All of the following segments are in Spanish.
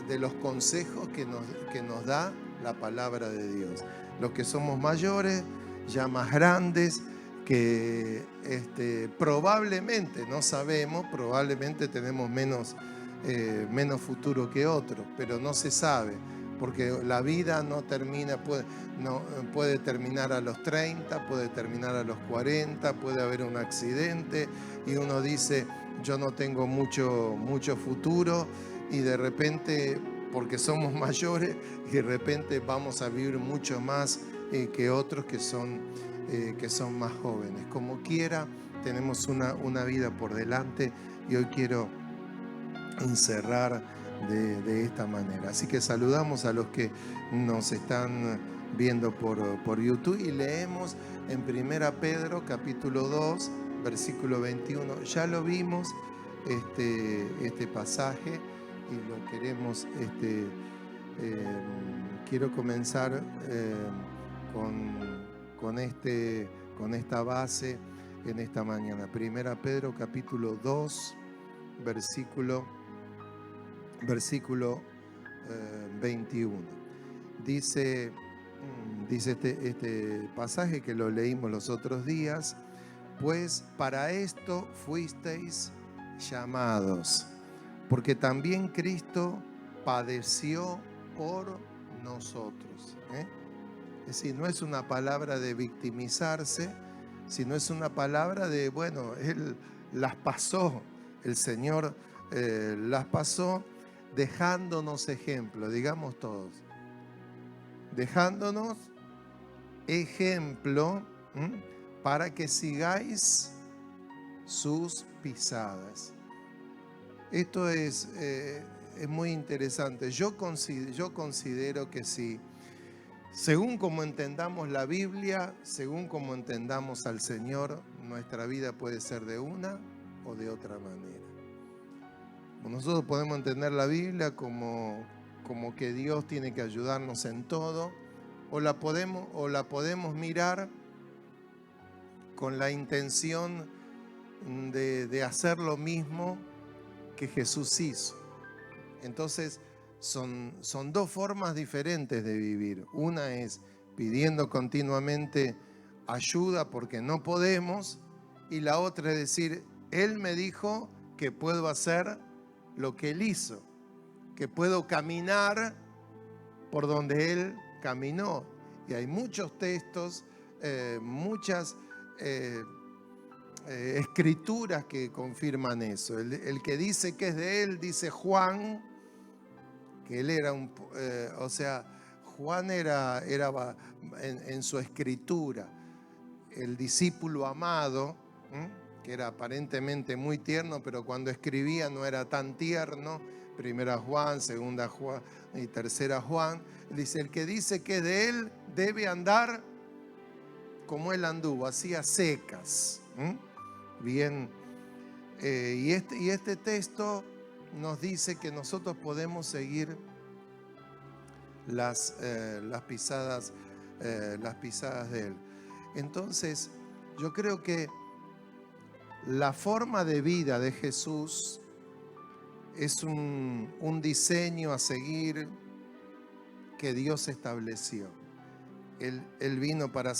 de los consejos que nos da la palabra de Dios. Los que somos mayores, ya más grandes, que probablemente, no sabemos, probablemente tenemos menos futuro que otros, pero no se sabe, porque la vida no termina, puede terminar a los 30, puede terminar a los 40, puede haber un accidente y uno dice, yo no tengo mucho futuro, y de repente, porque somos mayores, y de repente vamos a vivir mucho más que otros que son más jóvenes. Como quiera, tenemos una vida por delante, y hoy quiero encerrar de esta manera. Así que saludamos a los que nos están viendo por YouTube, y leemos en 1 Pedro capítulo 2, versículo 21. Ya lo vimos este pasaje y lo queremos, quiero comenzar con esta base en esta mañana. 1 Pedro capítulo 2, versículo 21. Dice este pasaje que lo leímos los otros días: pues para esto fuisteis llamados, porque también Cristo padeció por nosotros. Es decir, no es una palabra de victimizarse, sino es una palabra de, bueno, Él las pasó, el Señor las pasó, dejándonos ejemplo, digamos todos, dejándonos ejemplo para que sigáis sus pisadas. Esto es muy interesante. Yo considero que si, según como entendamos la Biblia, según como entendamos al Señor, nuestra vida puede ser de una o de otra manera. Nosotros podemos entender la Biblia como que Dios tiene que ayudarnos en todo, o la podemos mirar con la intención de hacer lo mismo que Jesús hizo. Entonces, son dos formas diferentes de vivir. Una es pidiendo continuamente ayuda porque no podemos, y la otra es decir, Él me dijo que puedo hacer lo que Él hizo, que puedo caminar por donde Él caminó. Y hay muchos textos, muchas escrituras que confirman eso. El que dice que es de Él, dice Juan, que él era Juan era en su escritura el discípulo amado, que era aparentemente muy tierno, pero cuando escribía no era tan tierno. 1 Juan, 2 Juan y 3 Juan. Dice, el que dice que es de Él debe andar como Él anduvo, así a secas. Bien, y este texto nos dice que nosotros podemos seguir las pisadas de Él. Entonces, yo creo que la forma de vida de Jesús es un diseño a seguir que Dios estableció. Él vino para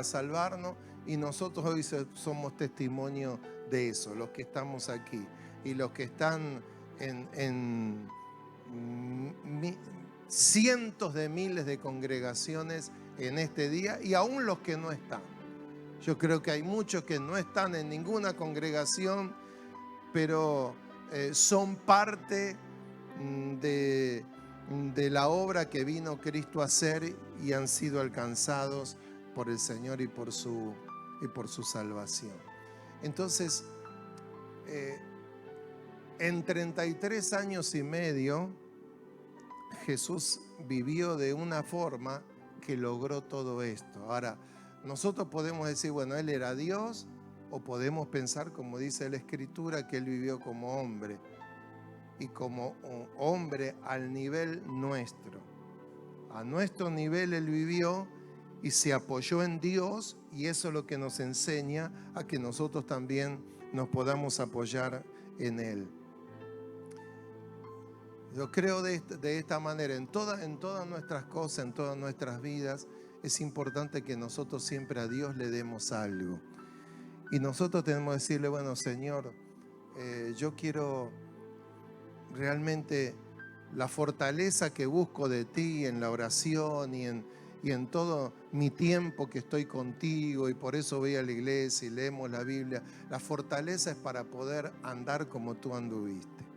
salvarnos, y nosotros hoy somos testimonio de eso, los que estamos aquí y los que están en cientos de miles de congregaciones en este día, y aún los que no están. Yo creo que hay muchos que no están en ninguna congregación, pero son parte de la obra que vino Cristo a hacer, y han sido alcanzados por el Señor y por su salvación. Entonces, en 33 años y medio, Jesús vivió de una forma que logró todo esto. Ahora, nosotros podemos decir, bueno, Él era Dios, o podemos pensar, como dice la Escritura, que Él vivió como hombre, y como hombre al nivel nuestro. A nuestro nivel Él vivió y se apoyó en Dios, y eso es lo que nos enseña a que nosotros también nos podamos apoyar en Él. Yo creo de esta manera, en todas nuestras cosas, en todas nuestras vidas, es importante que nosotros siempre a Dios le demos algo. Y nosotros tenemos que decirle, bueno, Señor, yo quiero realmente la fortaleza que busco de ti en la oración y en todo mi tiempo que estoy contigo, y por eso voy a la iglesia y leemos la Biblia. La fortaleza es para poder andar como tú anduviste.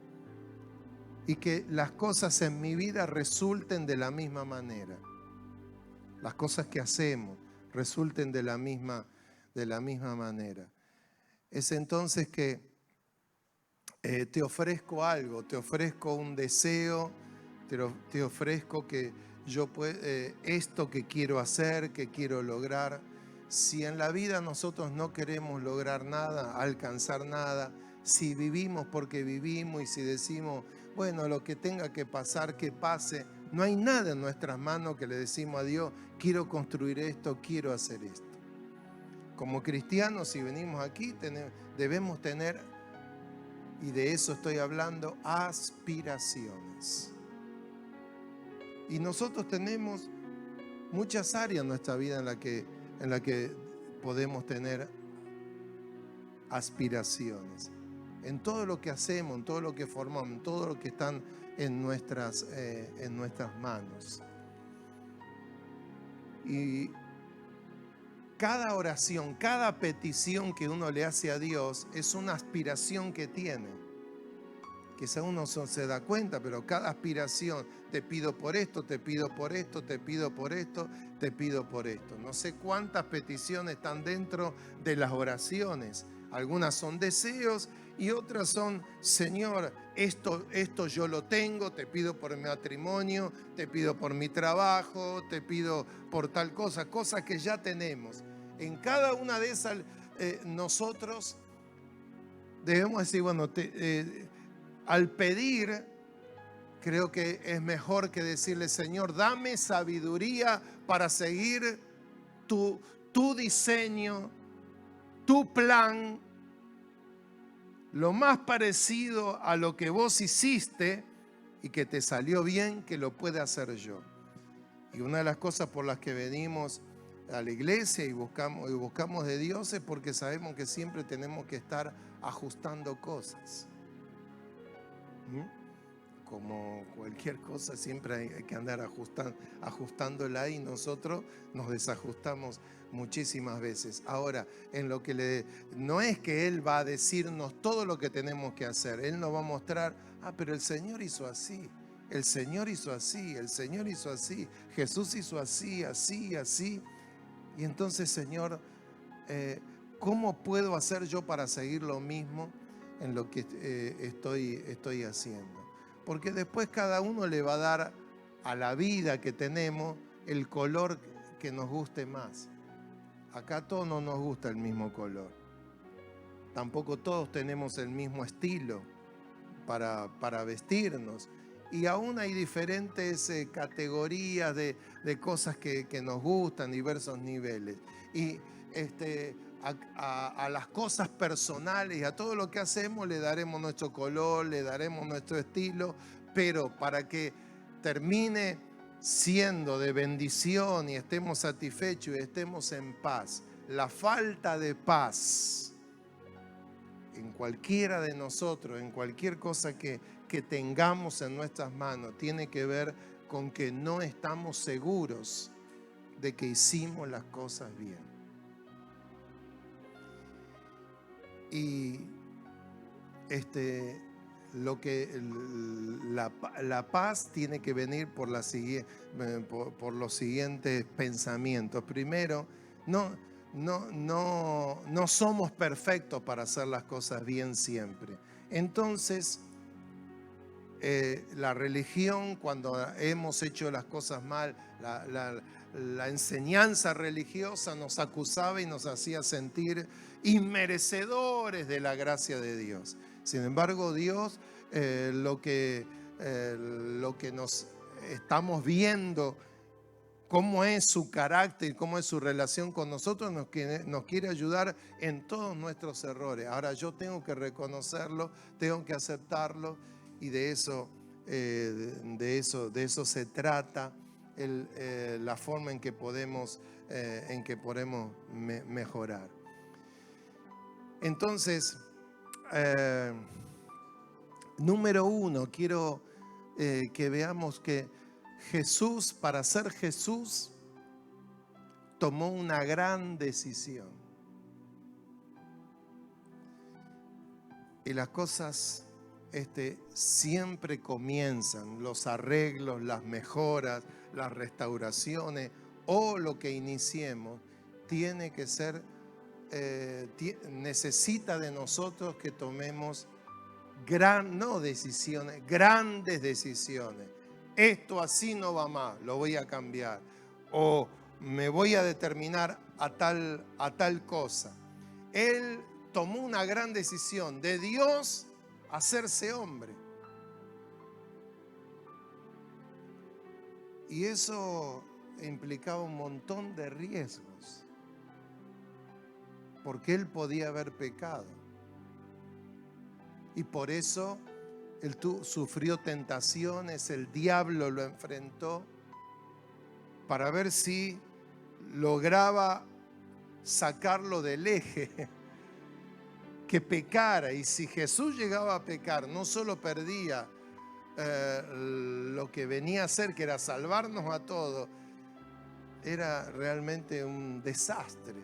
Y que las cosas en mi vida resulten de la misma manera. Las cosas que hacemos resulten de la misma manera. Es entonces que te ofrezco algo, te ofrezco un deseo, te ofrezco que yo esto que quiero hacer, que quiero lograr. Si en la vida nosotros no queremos lograr nada, alcanzar nada, si vivimos porque vivimos y si decimos, bueno, lo que tenga que pasar, que pase, no hay nada en nuestras manos que le decimos a Dios, quiero construir esto, quiero hacer esto. Como cristianos, si venimos aquí, debemos tener, y de eso estoy hablando, aspiraciones. Y nosotros tenemos muchas áreas en nuestra vida en la que podemos tener aspiraciones. En todo lo que hacemos, en todo lo que formamos, en todo lo que están en nuestras manos. Y cada oración, cada petición que uno le hace a Dios es una aspiración que tiene. Quizá uno no se da cuenta, pero cada aspiración, te pido por esto, te pido por esto, te pido por esto, te pido por esto. No sé cuántas peticiones están dentro de las oraciones. Algunas son deseos y otras son, Señor, esto yo lo tengo, te pido por mi matrimonio, te pido por mi trabajo, te pido por tal cosa, cosas que ya tenemos. En cada una de esas nosotros debemos decir, bueno, al pedir, creo que es mejor que decirle, Señor, dame sabiduría para seguir tu diseño, tu plan, lo más parecido a lo que vos hiciste y que te salió bien, que lo pueda hacer yo. Y una de las cosas por las que venimos a la iglesia y buscamos de Dios es porque sabemos que siempre tenemos que estar ajustando cosas. Como cualquier cosa, siempre hay que andar ajustándola y nosotros nos desajustamos muchísimas veces. Ahora, no es que Él va a decirnos todo lo que tenemos que hacer. Él nos va a mostrar, pero el Señor hizo así, el Señor hizo así, el Señor hizo así, Jesús hizo así, así, así. Y entonces, Señor, ¿cómo puedo hacer yo para seguir lo mismo en lo que estoy haciendo? Porque después cada uno le va a dar a la vida que tenemos el color que nos guste más. Acá a todos no nos gusta el mismo color. Tampoco todos tenemos el mismo estilo para vestirnos. Y aún hay diferentes categorías de cosas que nos gustan, diversos niveles. Y a las cosas personales y a todo lo que hacemos le daremos nuestro color, le daremos nuestro estilo, pero para que termine siendo de bendición y estemos satisfechos y estemos en paz. La falta de paz en cualquiera de nosotros, en cualquier cosa que tengamos en nuestras manos, tiene que ver con que no estamos seguros de que hicimos las cosas bien. Y la paz tiene que venir por los siguientes pensamientos. Primero, no somos perfectos para hacer las cosas bien siempre. Entonces, la religión, cuando hemos hecho las cosas mal, la enseñanza religiosa nos acusaba y nos hacía sentir inmerecedores de la gracia de Dios. Sin embargo, Dios, lo que nos estamos viendo, cómo es su carácter, cómo es su relación con nosotros, nos quiere ayudar en todos nuestros errores. Ahora yo tengo que reconocerlo, tengo que aceptarlo, y de eso de eso se trata, la forma en que podemos mejorar. Entonces, número uno, quiero que veamos que Jesús, para ser Jesús, tomó una gran decisión. Y las cosas siempre comienzan, los arreglos, las mejoras, las restauraciones o lo que iniciemos, tiene que ser, necesita de nosotros que tomemos grandes decisiones. Esto así no va más, lo voy a cambiar. O me voy a determinar a tal cosa. Él tomó una gran decisión de Dios hacerse hombre. Y eso implicaba un montón de riesgos, porque Él podía haber pecado. Y por eso Él sufrió tentaciones, el diablo lo enfrentó para ver si lograba sacarlo del eje, que pecara. Y si Jesús llegaba a pecar, no solo perdía lo que venía a hacer, que era salvarnos a todos, era realmente un desastre,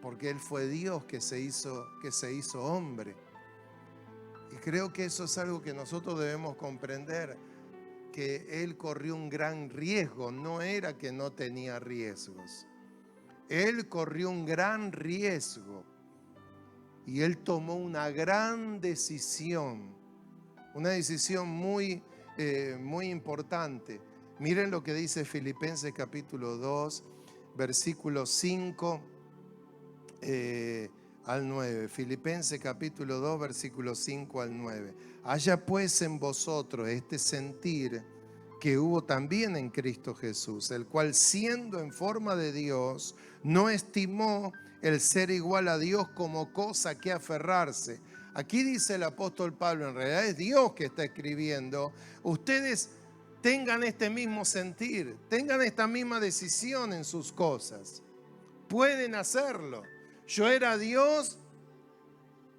porque Él fue Dios que se hizo hombre. Y creo que eso es algo que nosotros debemos comprender, que Él corrió un gran riesgo. No era que no tenía riesgos. Él corrió un gran riesgo y Él tomó una gran decisión. Una decisión muy importante. Miren lo que dice Filipenses capítulo 2, versículos 5 al 9. Filipenses capítulo 2, versículos 5 al 9. Haya pues en vosotros este sentir que hubo también en Cristo Jesús, el cual siendo en forma de Dios, no estimó el ser igual a Dios como cosa que aferrarse. Aquí dice el apóstol Pablo, en realidad es Dios que está escribiendo, ustedes tengan este mismo sentir, tengan esta misma decisión en sus cosas. Pueden hacerlo. Yo era Dios,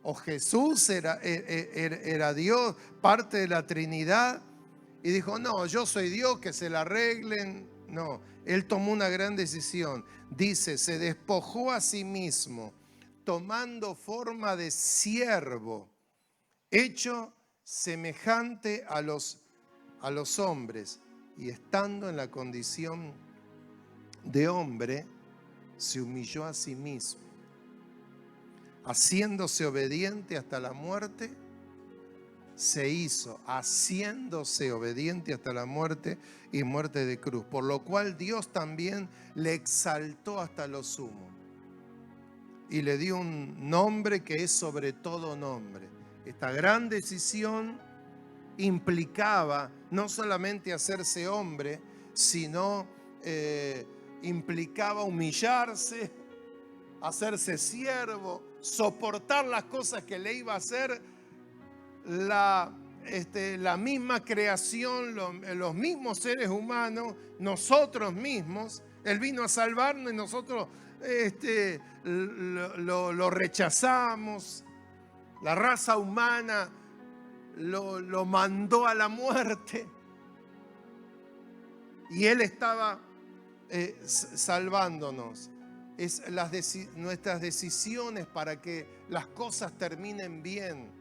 o Jesús era Dios, parte de la Trinidad, y dijo, no, yo soy Dios, que se la arreglen. No, Él tomó una gran decisión. Dice, se despojó a sí mismo, tomando forma de siervo, hecho semejante a los hombres, y estando en la condición de hombre, se humilló a sí mismo, haciéndose obediente hasta la muerte. Haciéndose obediente hasta la muerte y muerte de cruz, por lo cual Dios también le exaltó hasta lo sumo y le dio un nombre que es sobre todo nombre. Esta gran decisión implicaba no solamente hacerse hombre, sino implicaba humillarse, hacerse siervo, soportar las cosas que le iba a hacer la misma creación, los mismos seres humanos, nosotros mismos. Él vino a salvarnos y nosotros lo rechazamos. La raza humana lo mandó a la muerte y Él estaba salvándonos. Es nuestras decisiones para que las cosas terminen bien.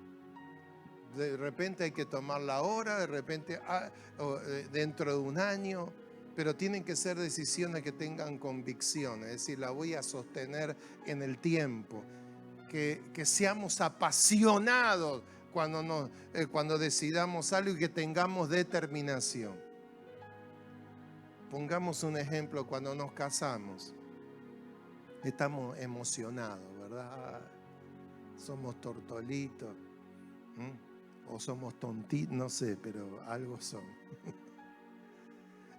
De repente hay que tomarla ahora, de repente dentro de un año, pero tienen que ser decisiones que tengan convicción, es decir, la voy a sostener en el tiempo, que seamos apasionados cuando decidamos algo y que tengamos determinación. Pongamos un ejemplo, cuando nos casamos, estamos emocionados, ¿verdad? Somos tortolitos. O somos tontitos, no sé, pero algo son.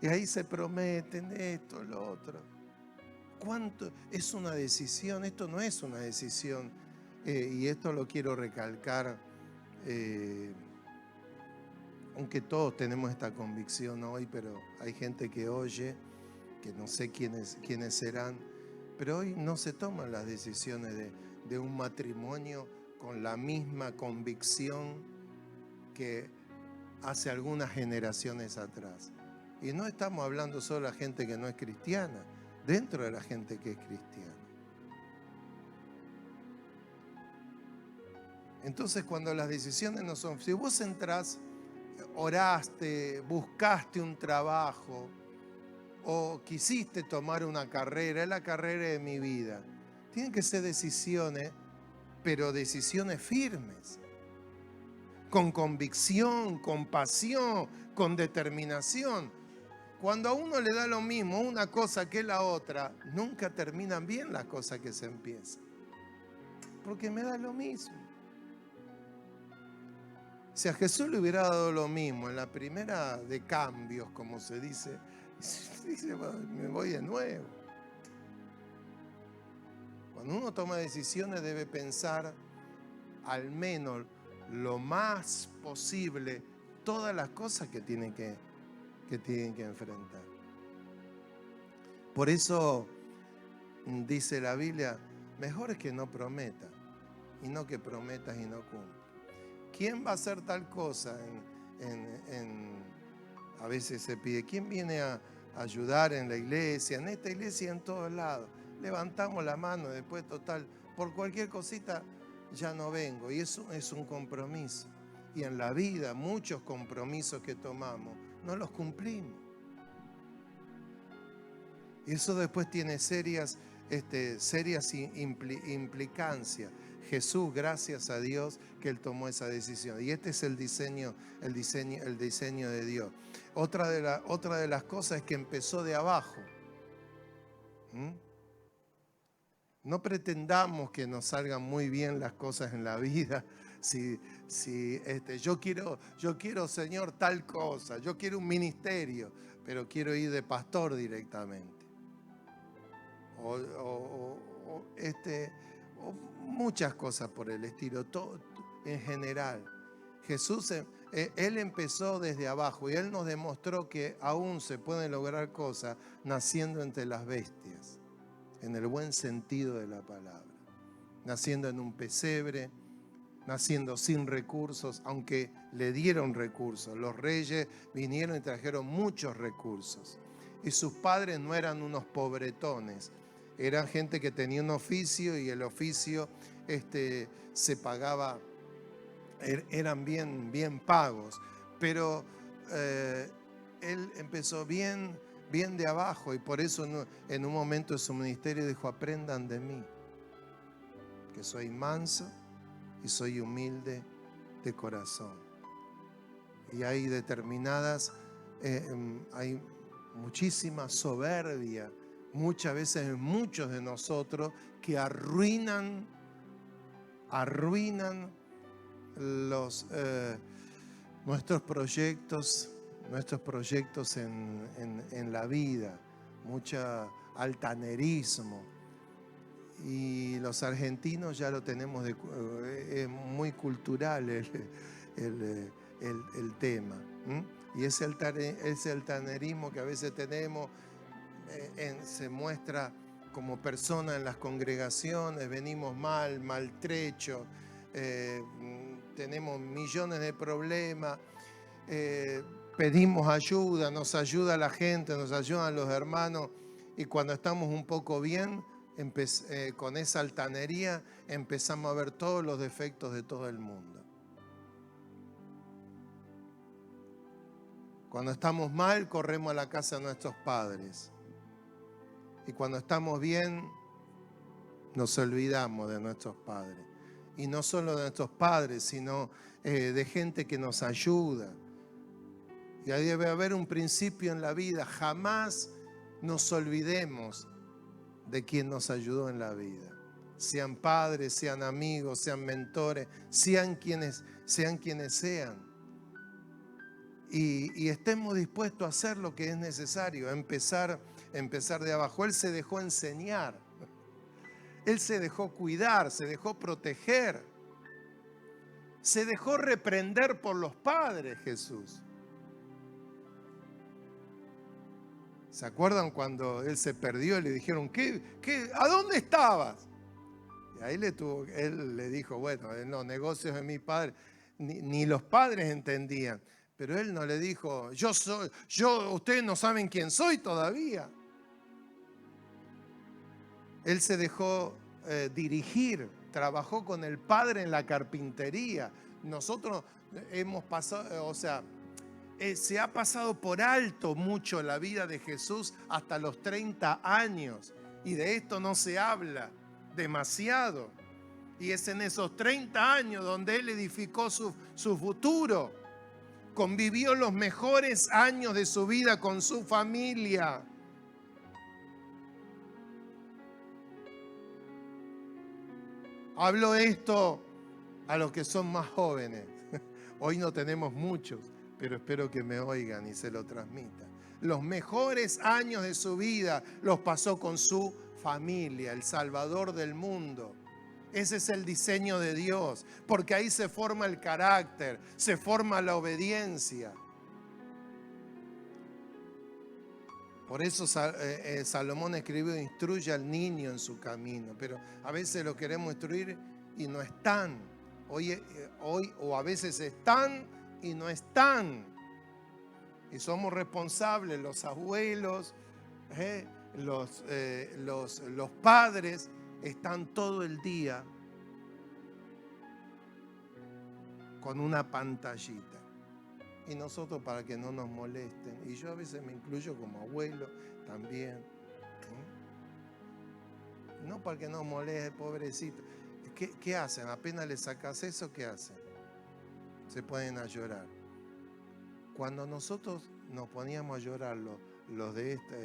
Y ahí se prometen esto, lo otro. ¿Cuánto? Es una decisión, esto no es una decisión, y esto lo quiero recalcar. aunque todos tenemos esta convicción hoy, pero hay gente que oye, que no sé quiénes serán, pero hoy no se toman las decisiones de un matrimonio con la misma convicción que hace algunas generaciones atrás. Y no estamos hablando solo de la gente que no es cristiana, dentro de la gente que es cristiana. Entonces, cuando las decisiones no son... Si vos entrás, oraste, buscaste un trabajo o quisiste tomar una carrera, es la carrera de mi vida. Tienen que ser decisiones, pero decisiones firmes, con convicción, con pasión, con determinación. Cuando a uno le da lo mismo una cosa que la otra, nunca terminan bien las cosas que se empiezan. Porque me da lo mismo. Si a Jesús le hubiera dado lo mismo en la primera de cambios, como se dice, me voy de nuevo. Cuando uno toma decisiones debe pensar al menos lo más posible todas las cosas que tienen que enfrentar. Por eso dice la Biblia, mejor es que no prometas y no que prometas y no cumplas. ¿Quién va a hacer tal cosa? A veces se pide, ¿quién viene a ayudar en la iglesia? En esta iglesia y en todos lados. Levantamos la mano, después total, por cualquier cosita ya no vengo. Y eso es un compromiso. Y en la vida muchos compromisos que tomamos no los cumplimos. Y eso después tiene serias implicancias. Jesús, gracias a Dios que Él tomó esa decisión. Y este es el diseño de Dios. Otra de las cosas es que empezó de abajo. No pretendamos que nos salgan muy bien las cosas en la vida. Yo quiero, Señor, tal cosa. Yo quiero un ministerio, pero quiero ir de pastor directamente. O muchas cosas por el estilo, todo en general. Jesús, Él empezó desde abajo y Él nos demostró que aún se pueden lograr cosas naciendo entre las bestias, en el buen sentido de la palabra. Naciendo en un pesebre, naciendo sin recursos, aunque le dieron recursos. Los reyes vinieron y trajeron muchos recursos. Y sus padres no eran unos pobretones. Eran gente que tenía un oficio y el oficio se pagaba, eran bien pagos. Pero él empezó bien de abajo y por eso en un momento de su ministerio dijo, aprendan de mí, que soy manso y soy humilde de corazón. Y hay hay muchísima soberbia, muchas veces en muchos de nosotros que arruinan nuestros proyectos en la vida, mucho altanerismo. Y los argentinos ya lo tenemos, es muy cultural el tema. Y ese altanerismo que a veces tenemos se muestra como persona en las congregaciones, venimos maltrechos, tenemos millones de problemas, pedimos ayuda, nos ayuda la gente, nos ayudan los hermanos, y cuando estamos un poco bien, con esa altanería empezamos a ver todos los defectos de todo el mundo. Cuando estamos mal, corremos a la casa de nuestros padres. Y cuando estamos bien, nos olvidamos de nuestros padres. Y no solo de nuestros padres, sino de gente que nos ayuda. Y ahí debe haber un principio en la vida. Jamás nos olvidemos de quien nos ayudó en la vida. Sean padres, sean amigos, sean mentores, sean quienes sean. Y estemos dispuestos a hacer lo que es necesario, a empezar de abajo. Él se dejó enseñar, Él se dejó cuidar, se dejó proteger, se dejó reprender por los padres, Jesús. ¿Se acuerdan cuando él se perdió y le dijeron, ¿a dónde estabas? Y ahí él le dijo, bueno, en los negocios de mi padre, ni los padres entendían. Pero él no le dijo, ustedes no saben quién soy todavía. Él se dejó dirigir, trabajó con el padre en la carpintería. Nosotros hemos pasado, se ha pasado por alto mucho la vida de Jesús hasta los 30 años. Y de esto no se habla demasiado. Y es en esos 30 años donde Él edificó su futuro. Convivió los mejores años de su vida con su familia. Hablo esto a los que son más jóvenes. Hoy no tenemos muchos, pero espero que me oigan y se lo transmitan. Los mejores años de su vida los pasó con su familia, el Salvador del mundo. Ese es el diseño de Dios, porque ahí se forma el carácter, se forma la obediencia. Por eso Salomón escribió, instruye al niño en su camino, pero a veces lo queremos instruir y no están. Hoy o a veces están y no están. Y somos responsables, los abuelos, los padres, están todo el día con una pantallita. Y nosotros para que no nos molesten. Y yo a veces me incluyo como abuelo también. No para que no moleste, pobrecito. ¿Qué hacen? Apenas le sacas eso, ¿qué hacen? Se ponen a llorar. Cuando nosotros nos poníamos a llorar, los de esta,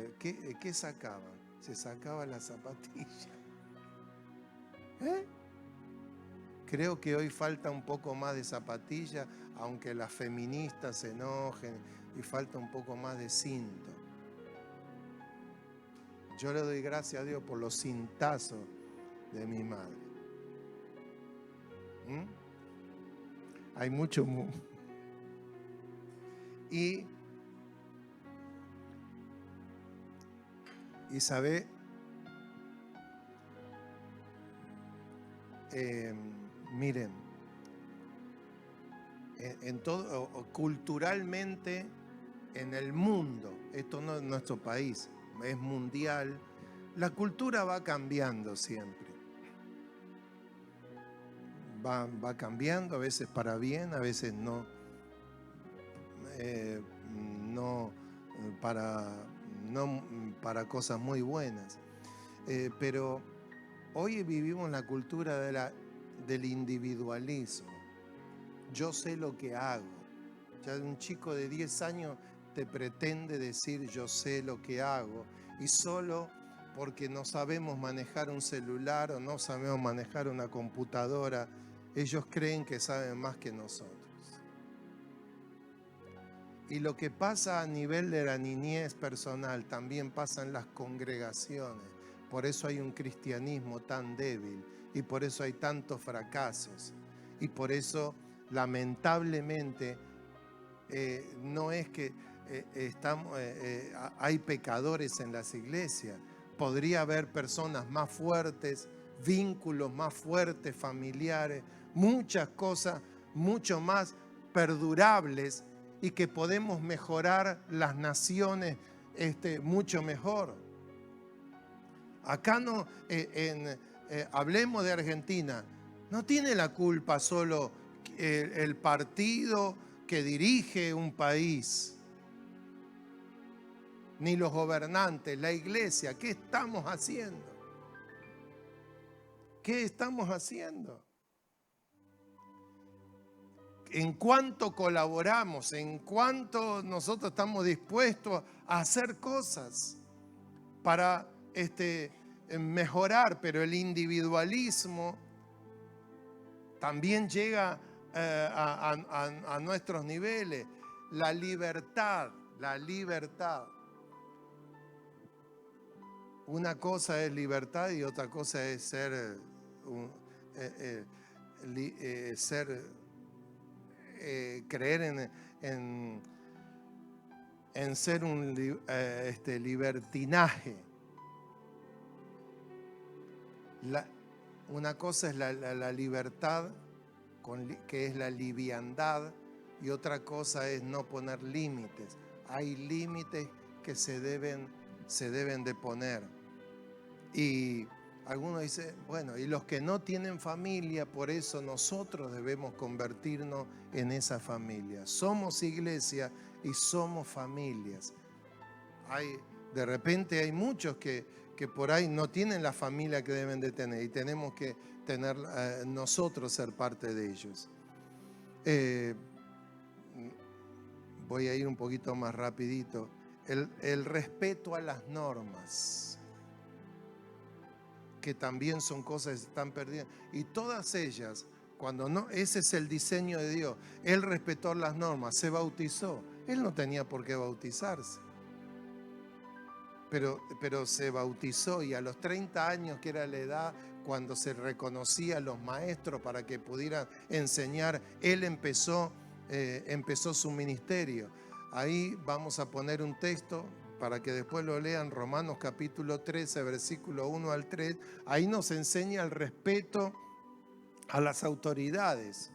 ¿qué sacaban? Se sacaba la zapatilla. Creo que hoy falta un poco más de zapatilla, aunque las feministas se enojen, y falta un poco más de cinto. Yo le doy gracias a Dios por los cintazos de mi madre. Hay mucho. Y sabe, miren, en todo, culturalmente en el mundo, esto no es nuestro país, es mundial, la cultura va cambiando siempre. Va cambiando, a veces para bien, a veces no. No para cosas muy buenas. Pero hoy vivimos la cultura del individualismo. Yo sé lo que hago. Ya un chico de 10 años te pretende decir yo sé lo que hago, y solo porque no sabemos manejar un celular o no sabemos manejar una computadora, ellos creen que saben más que nosotros. Y lo que pasa a nivel de la niñez personal también pasa en las congregaciones. Por eso hay un cristianismo tan débil y por eso hay tantos fracasos. Y por eso, lamentablemente, no es que hay pecadores en las iglesias. Podría haber personas más fuertes, vínculos más fuertes, familiares, muchas cosas mucho más perdurables, y que podemos mejorar las naciones mucho mejor. Acá no, hablemos de Argentina, no tiene la culpa solo el partido que dirige un país, ni los gobernantes, la iglesia. ¿Qué estamos haciendo? ¿Qué estamos haciendo? En cuanto colaboramos, en cuanto nosotros estamos dispuestos a hacer cosas para mejorar, pero el individualismo también llega a nuestros niveles. La libertad. Una cosa es libertad y otra cosa es ser creer en ser un libertinaje. Una cosa es la libertad, que es la liviandad, y otra cosa es no poner límites. Hay límites que se deben de poner. Y algunos dicen, bueno, y los que no tienen familia, por eso nosotros debemos convertirnos en esa familia. Somos iglesia y somos familias. De repente hay muchos que por ahí no tienen la familia que deben de tener, y tenemos que tener nosotros ser parte de ellos. Voy a ir un poquito más rapidito. El respeto a las normas, que también son cosas que se están perdiendo. Y todas ellas, cuando no, ese es el diseño de Dios. Él respetó las normas, se bautizó. Él no tenía por qué bautizarse. Pero se bautizó, y a los 30 años, que era la edad cuando se reconocía a los maestros para que pudieran enseñar, él empezó su ministerio. Ahí vamos a poner un texto para que después lo lean, Romanos capítulo 13, versículo 1 al 3. Ahí nos enseña el respeto a las autoridades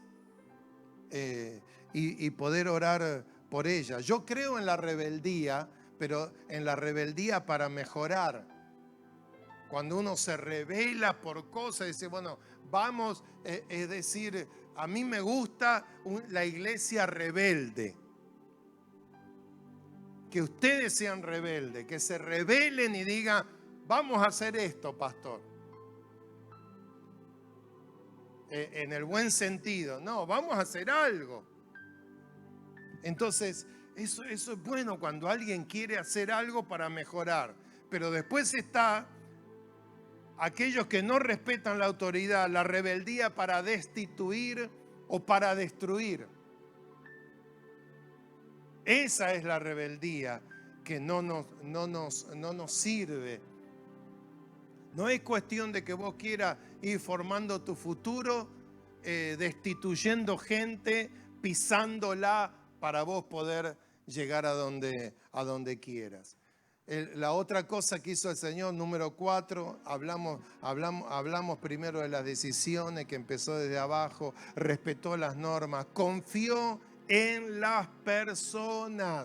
y poder orar por ellas. Yo creo en la rebeldía, pero en la rebeldía para mejorar. Cuando uno se rebela por cosas, dice, bueno, vamos, es decir, a mí me gusta la iglesia rebelde. Que ustedes sean rebeldes, que se rebelen y digan, vamos a hacer esto, pastor. En el buen sentido, no, vamos a hacer algo. Entonces, eso es bueno cuando alguien quiere hacer algo para mejorar. Pero después está aquellos que no respetan la autoridad, la rebeldía para destituir o para destruir. Esa es la rebeldía que no nos sirve. No es cuestión de que vos quieras ir formando tu futuro, destituyendo gente, pisándola para vos poder llegar a donde quieras. La otra cosa que hizo el Señor, número 4, hablamos primero de las decisiones, que empezó desde abajo, respetó las normas, confió en las personas.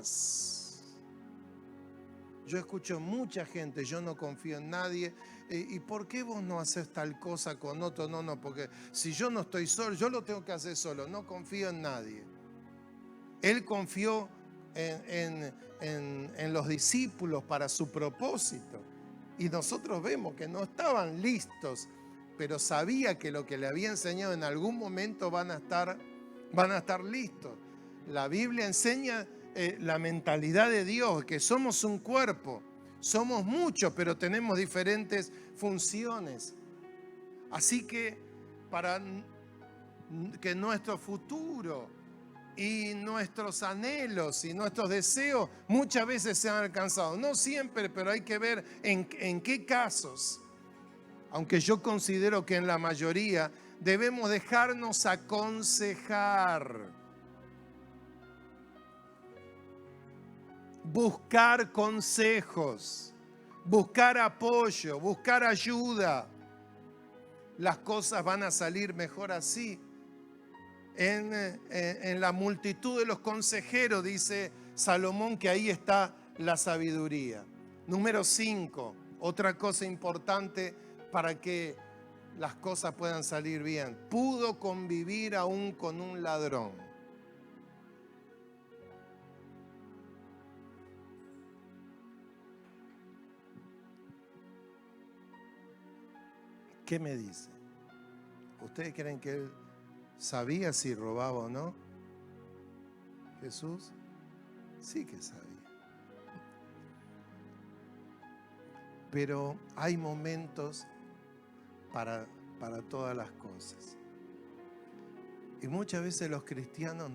Yo escucho mucha gente, yo no confío en nadie. ¿Y por qué vos no haces tal cosa con otro? No, porque si yo no estoy solo, yo lo tengo que hacer solo. No confío en nadie. Él confió en los discípulos para su propósito. Y nosotros vemos que no estaban listos, pero sabía que lo que le había enseñado en algún momento van a estar listos. La Biblia enseña la mentalidad de Dios, que somos un cuerpo, somos muchos, pero tenemos diferentes funciones. Así que para que nuestro futuro y nuestros anhelos y nuestros deseos muchas veces sean alcanzados, no siempre, pero hay que ver en qué casos. Aunque yo considero que en la mayoría debemos dejarnos aconsejar, buscar consejos, buscar apoyo, buscar ayuda. Las cosas van a salir mejor así. En la multitud de los consejeros, dice Salomón, que ahí está la sabiduría. Número 5, otra cosa importante para que las cosas puedan salir bien. Pudo convivir aún con un ladrón. ¿Qué me dice? ¿Ustedes creen que él sabía si robaba o no? Jesús sí que sabía. Pero hay momentos para todas las cosas. Y muchas veces los cristianos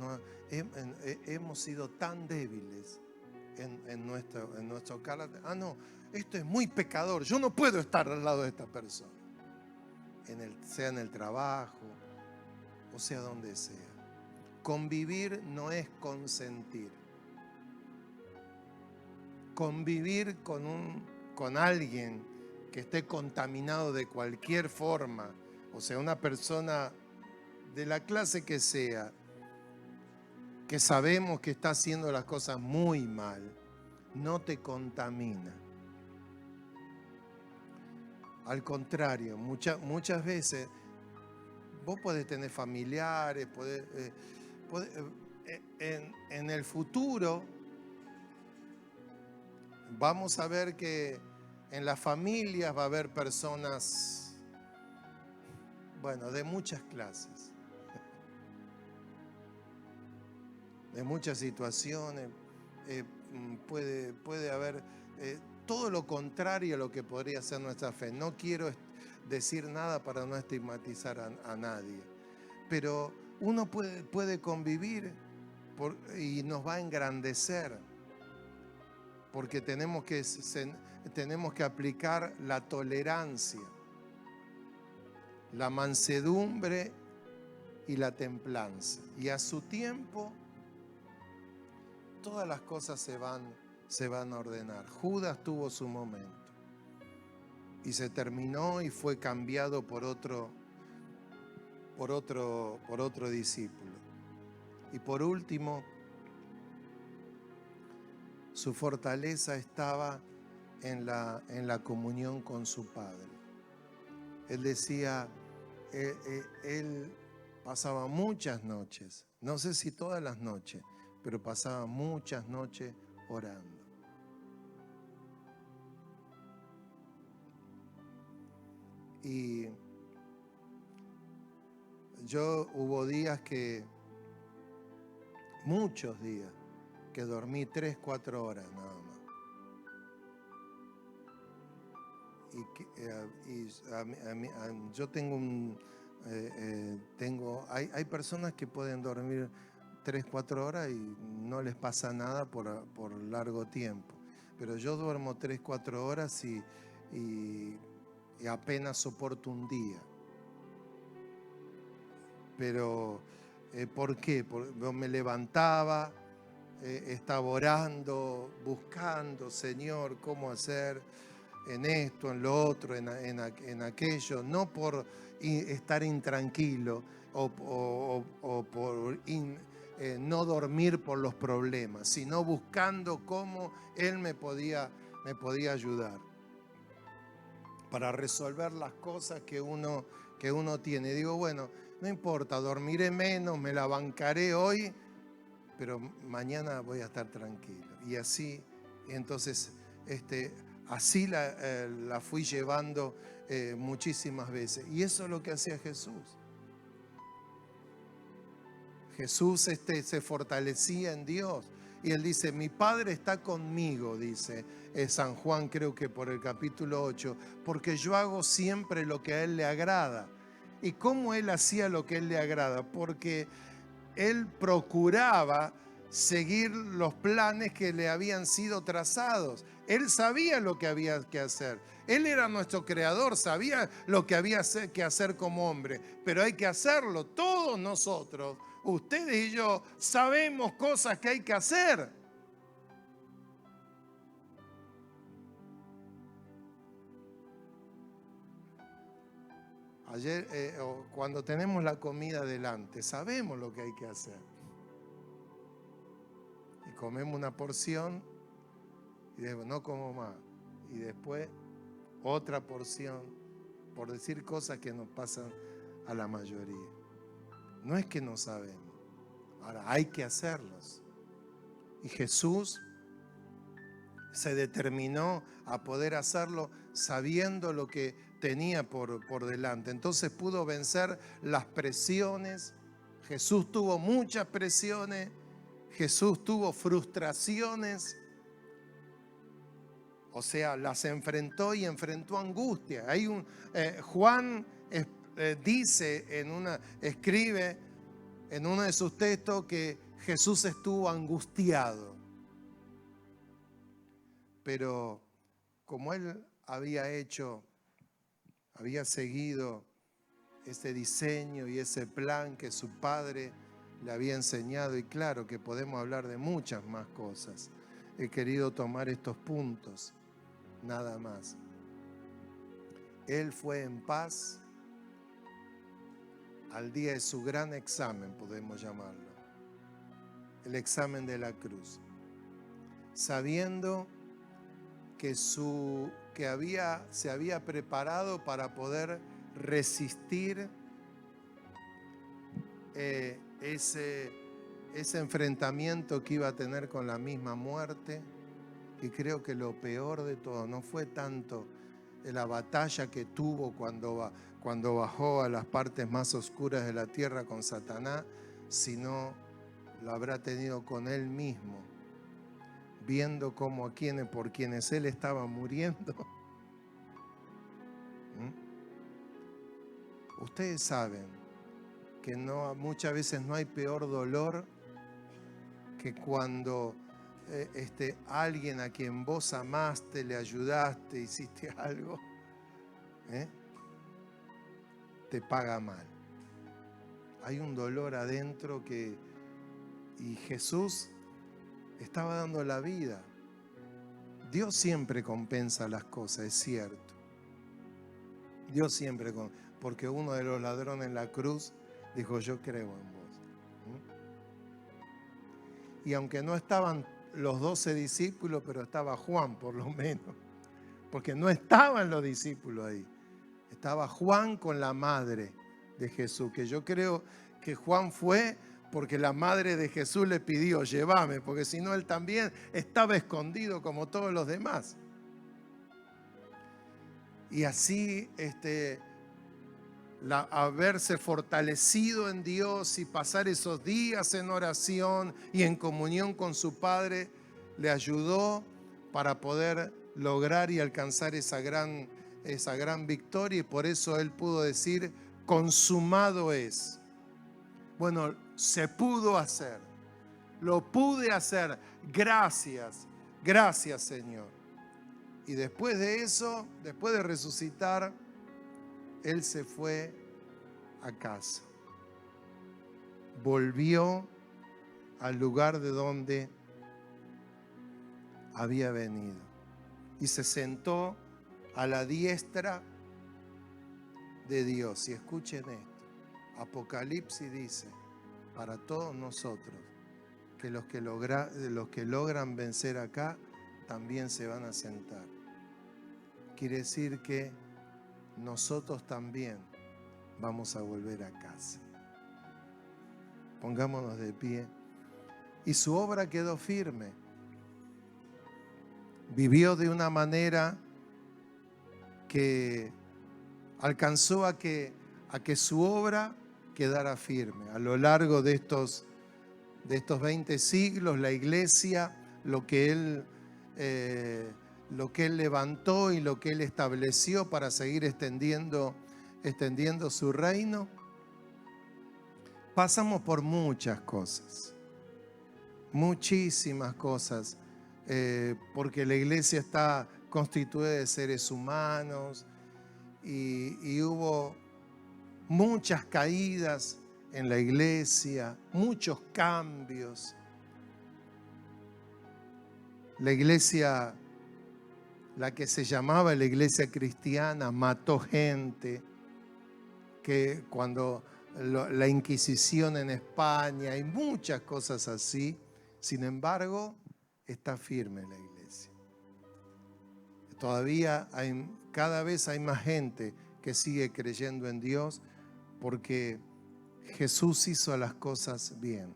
hemos sido tan débiles en nuestro carácter. No, esto es muy pecador, yo no puedo estar al lado de esta persona. Sea en el trabajo, o sea donde sea. Convivir no es consentir. convivir con alguien que esté contaminado de cualquier forma, o sea, una persona de la clase que sea, que sabemos que está haciendo las cosas muy mal, no te contamina. Al contrario, muchas veces vos podés tener familiares, en el futuro vamos a ver que en las familias va a haber personas, bueno, de muchas clases, de muchas situaciones. Puede haber todo lo contrario a lo que podría ser nuestra fe. No quiero decir nada para no estigmatizar a nadie, pero uno puede convivir y nos va a engrandecer, porque tenemos que aplicar la tolerancia, la mansedumbre y la templanza. Y a su tiempo todas las cosas se van a ordenar. Judas tuvo su momento y se terminó y fue cambiado por otro discípulo. Y por último, su fortaleza estaba en la comunión con su Padre. Él decía, él pasaba muchas noches, no sé si todas las noches, pero pasaba muchas noches orando. Y hubo días muchos días, que dormí 3, 4 horas nada más. Yo hay personas que pueden dormir 3, 4 horas y no les pasa nada por largo tiempo. Pero yo duermo 3, 4 horas y apenas soporto un día. Pero, ¿por qué? Porque me levantaba, estaba orando, buscando, Señor, cómo hacer en esto, en lo otro, en aquello, no por estar intranquilo o por no dormir por los problemas, sino buscando cómo Él me podía ayudar para resolver las cosas que uno tiene. Digo, bueno, no importa, dormiré menos, me la bancaré hoy, pero mañana voy a estar tranquilo. Y así, entonces, así la fui llevando muchísimas veces. Y eso es lo que hacía Jesús. Jesús se fortalecía en Dios. Y Él dice, mi Padre está conmigo, dice San Juan, creo que por el capítulo 8, porque yo hago siempre lo que a Él le agrada. ¿Y cómo Él hacía lo que a Él le agrada? Porque Él procuraba seguir los planes que le habían sido trazados. Él sabía lo que había que hacer. Él era nuestro creador, sabía lo que había que hacer como hombre, pero hay que hacerlo. Todos nosotros, ustedes y yo, sabemos cosas que hay que hacer. Ayer, cuando tenemos la comida delante, sabemos lo que hay que hacer. Y comemos una porción y después no como más. Y después otra porción, por decir cosas que nos pasan a la mayoría. No es que no sabemos. Ahora hay que hacerlos. Y Jesús se determinó a poder hacerlo sabiendo lo que tenía por delante. Entonces pudo vencer las presiones. Jesús tuvo muchas presiones. Jesús tuvo frustraciones. O sea, las enfrentó y enfrentó angustia. Juan escribe en uno de sus textos que Jesús estuvo angustiado. Pero como Él había seguido ese diseño y ese plan que su Padre le había enseñado, y claro que podemos hablar de muchas más cosas. he querido tomar estos puntos, nada más. Él fue en paz al día de su gran examen, podemos llamarlo, el examen de la cruz, sabiendo que se había preparado para poder resistir ese enfrentamiento que iba a tener con la misma muerte. Y creo que lo peor de todo no fue tanto la batalla que tuvo cuando bajó a las partes más oscuras de la tierra con Satanás, sino lo habrá tenido con él mismo, viendo cómo por quienes él estaba muriendo. Ustedes saben que muchas veces no hay peor dolor que cuando alguien a quien vos amaste, le ayudaste, hiciste algo, te paga mal. Hay un dolor adentro y Jesús estaba dando la vida. Dios siempre compensa las cosas, es cierto. Dios siempre, porque uno de los ladrones en la cruz dijo: yo creo en vos. Y aunque no estaban los 12 discípulos, pero estaba Juan por lo menos, porque no estaban los discípulos ahí. Estaba Juan con la madre de Jesús, que yo creo que Juan fue porque la madre de Jesús le pidió: llévame, porque si no él también estaba escondido como todos los demás. Y así haberse fortalecido en Dios y pasar esos días en oración y en comunión con su Padre le ayudó para poder lograr y alcanzar esa gran victoria, y por eso él pudo decir: consumado es. Bueno, se pudo hacer, lo pude hacer, gracias Señor. Y después de eso, después de resucitar, él se fue a casa. Volvió al lugar de donde había venido y se sentó a la diestra de Dios. Y escuchen esto: Apocalipsis dice para todos nosotros que los que logran vencer acá también se van a sentar. Quiere decir que nosotros también vamos a volver a casa. Pongámonos de pie. Y su obra quedó firme. Vivió de una manera que alcanzó a que su obra quedara firme. A lo largo de estos 20 siglos, la iglesia, lo que él levantó y lo que él estableció para seguir extendiendo su reino, pasamos por muchas cosas, muchísimas cosas, porque la iglesia está constituida de seres humanos y hubo muchas caídas en la iglesia, muchos cambios. La iglesia, la que se llamaba la iglesia cristiana, mató gente, que cuando la Inquisición en España y muchas cosas así. Sin embargo, está firme la iglesia. Todavía cada vez hay más gente que sigue creyendo en Dios, porque Jesús hizo las cosas bien.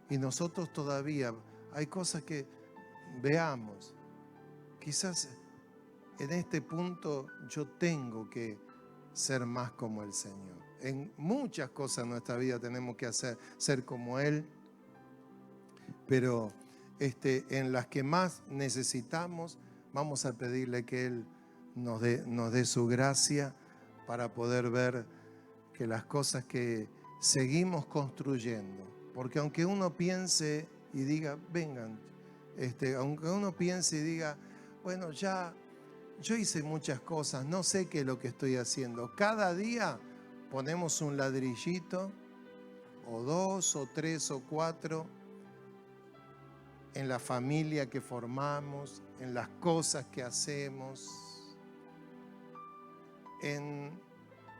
Y nosotros todavía hay cosas que veamos. Quizás en este punto yo tengo que ser más como el Señor. En muchas cosas en nuestra vida tenemos que ser como Él, pero en las que más necesitamos, vamos a pedirle que Él nos dé su gracia para poder ver que las cosas que seguimos construyendo, porque aunque uno piense y diga, vengan, aunque uno piense y diga, bueno, ya yo hice muchas cosas, no sé qué es lo que estoy haciendo. Cada día ponemos un ladrillito, o 2, o 3, o 4, en la familia que formamos, en las cosas que hacemos, en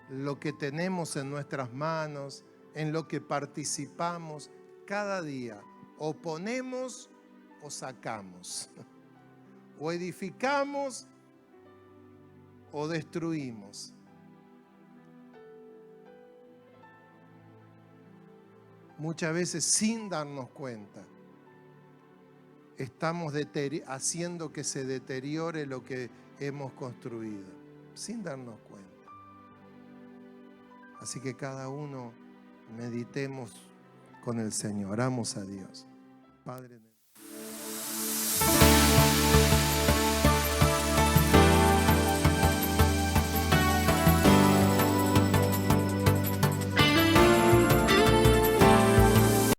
lo que tenemos en nuestras manos, en lo que participamos cada día. O ponemos o sacamos, o edificamos o destruimos. Muchas veces sin darnos cuenta, estamos haciendo que se deteriore lo que hemos construido, sin darnos cuenta. Así que cada uno meditemos con el Señor. Oramos a Dios. Padre.